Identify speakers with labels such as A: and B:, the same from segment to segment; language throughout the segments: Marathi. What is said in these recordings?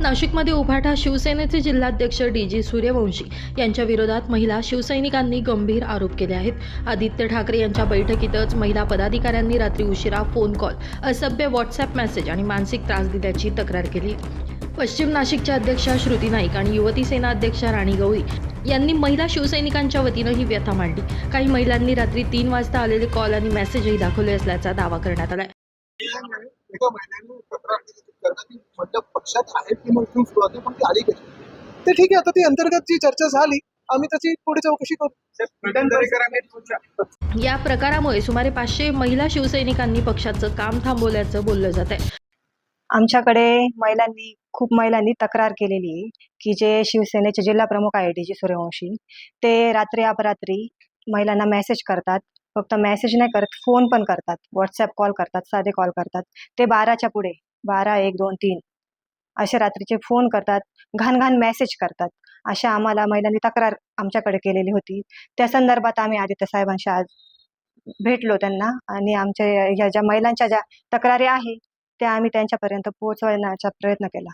A: नाशिकमध्ये उभाटा शिवसेनेचे जिल्हाध्यक्ष डी.जी. सूर्यवंशी यांच्या विरोधात महिला शिवसैनिकांनी गंभीर आरोप केले आहेत। आदित्य ठाकरे यांच्या बैठकीतच महिला पदाधिकाऱ्यांनी रात्री उशिरा फोन कॉल, असभ्य व्हॉट्सअप मेसेज आणि मानसिक त्रास दिल्याची तक्रार केली। पश्चिम नाशिकच्या अध्यक्षा श्रुती नाईक आणि युवती सेना अध्यक्षा राणी गवळी यांनी महिला शिवसैनिकांच्या वतीनं ही व्यथा मांडली। काही महिलांनी रात्री 3 वाजता आलेले कॉल आणि मेसेजही दाखवले असल्याचा दावा करण्यात आला।
B: पक्षात आहे ती मग सुरुवात पण ती आली कशी ते ठीक आहे। आता ती अंतर्गत जी चर्चा झाली आम्ही त्याची पुढे चौकशी करू।
A: या प्रकारामुळे सुमारे 500 महिला शिवसैनिकांनी पक्षाचं काम थांबवल्याचं बोललं जात आहे।
C: आमच्याकडे खूप महिलांनी तक्रार केलेली आहे की जे शिवसेनेचे जिल्हा प्रमुख आहे डी.जी. सूर्यवंशी ते रात्री अपरात्री महिलांना मेसेज करतात। फक्त मेसेज नाही करत, फोन पण करतात, व्हॉट्सअप कॉल करतात, साधे कॉल करतात। ते 12च्या पुढे 12, 1, 2, 3 असे रात्रीचे फोन करतात, घाण मेसेज करतात। अशा आम्हाला महिलांनी तक्रार आमच्याकडे केलेली होती। त्या संदर्भात आम्ही आदित्य साहेबांशी आज भेटलो त्यांना आणि आमच्या या ज्या महिलांच्या ज्या तक्रारी आहे त्या आम्ही त्यांच्यापर्यंत पोहोचवण्याचा प्रयत्न केला।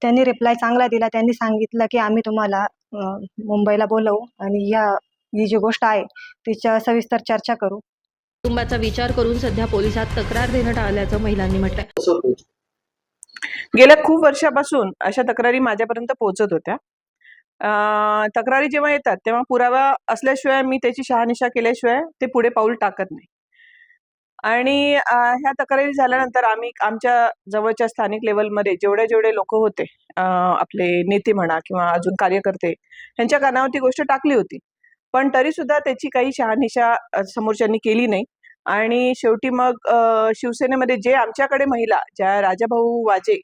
C: त्यांनी रिप्लाय चांगला दिला। त्यांनी सांगितलं की आम्ही तुम्हाला मुंबईला बोलवू आणि ही जी गोष्ट आहे तिच्या सविस्तर चर्चा करू।
A: कुटुंबाचा विचार करून सध्या पोलिसात तक्रार देणं टाळल्याचं महिलांनी म्हटलंय।
D: गेल्या खूप वर्षापासून अशा तक्रारी माझ्यापर्यंत पोहोचत होत्या। तक्रारी जेव्हा येतात तेव्हा पुरावा असल्याशिवाय मी त्याची शहानिशा केल्याशिवाय ते पुढे पाऊल टाकत नाही। आणि ह्या तक्रारी झाल्यानंतर आम्ही आमच्या जवळच्या स्थानिक लेवलमध्ये जेवढे लोक होते, आपले नेते म्हणा किंवा अजून कार्यकर्ते, यांच्या कानावर ती गोष्ट टाकली होती। पण तरी सुद्धा त्याची काही शहानिशा समोरच्यांनी केली नाही। आणि शेवटी मग शिवसेनेमध्ये जे आमच्याकडे महिला ज्या राजाभाऊ वाजे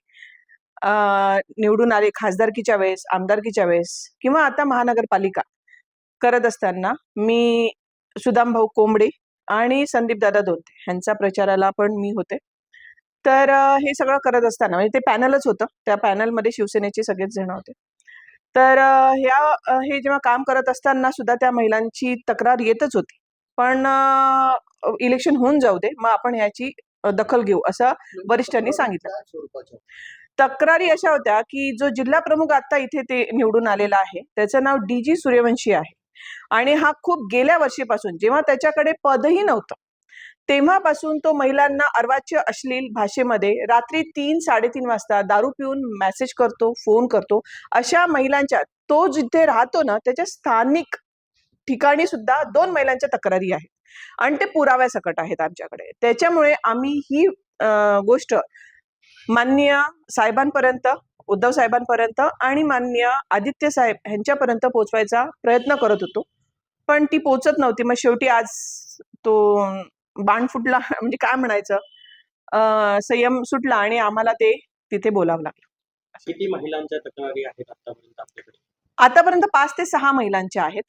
D: निवडून आले खासदारकीच्या वेळेस, आमदारकीच्या वेळेस किंवा आता महानगरपालिका करत असताना मी सुदाम भाऊ कोंबडे आणि संदीप दादा दोंते यांचा प्रचाराला पण मी होते। तर हे सगळं करत असताना म्हणजे ते पॅनलच होतं, त्या पॅनलमध्ये शिवसेनेचे सगळेच जण होते। तर हे जेव्हा काम करत असताना सुद्धा त्या महिलांची तक्रार येतच होती। पण इलेक्शन होऊन जाऊ दे, मग आपण याची दखल घेऊ असं वरिष्ठांनी सांगितलं। तक्रारी अशा होत्या की जो जिल्हा प्रमुख आता इथे ते निवडून आलेला आहे त्याचं नाव डी.जी. सूर्यवंशी आहे आणि हा खूप गेल्या वर्षीपासून, जेव्हा त्याच्याकडे पदही नव्हतं तेव्हापासून तो महिलांना अर्वाच्य अश्लील भाषेमध्ये रात्री 3, 3:30 वाजता दारू पिऊन मेसेज करतो, फोन करतो। अशा महिलांच्या, तो जिथे राहतो ना त्याच्या स्थानिक ठिकाणी सुद्धा 2 महिलांच्या तक्रारी आहेत आणि ते पुराव्यासकट आहेत आमच्याकडे। त्याच्यामुळे आम्ही ही गोष्ट माननीय साहेबांपर्यंत, उद्धव साहेबांपर्यंत आणि माननीय आदित्य साहेब यांच्यापर्यंत पोहोचवायचा प्रयत्न करत होतो, पण ती पोहोचत नव्हती। मग शेवटी आज तो बाण फुटला, म्हणजे काय म्हणायचं, संयम सुटला आणि आम्हाला ते तिथे बोलावं लागलं।
E: किती महिलांच्या तक्रारी आहेत आतापर्यंत आपल्याकडे?
D: आतापर्यंत 5 ते 6 महिलांच्या आहेत।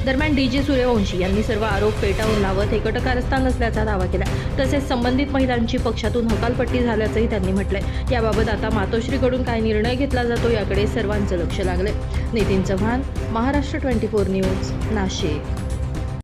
A: दरम्यान डी.जी. सूर्यवंशी यांनी सर्व आरोप फेटाळून लावत हे कटकारस्थान नसल्याचा दावा केला। तसेच संबंधित महिलांची पक्षातून हकालपट्टी झाल्याचंही त्यांनी म्हटलंय। याबाबत आता मातोश्रीकडून काय निर्णय घेतला जातो याकडे सर्वांचं लक्ष लागलंय। नितीन चव्हाण, महाराष्ट्र 24 न्यूज, नाशिक।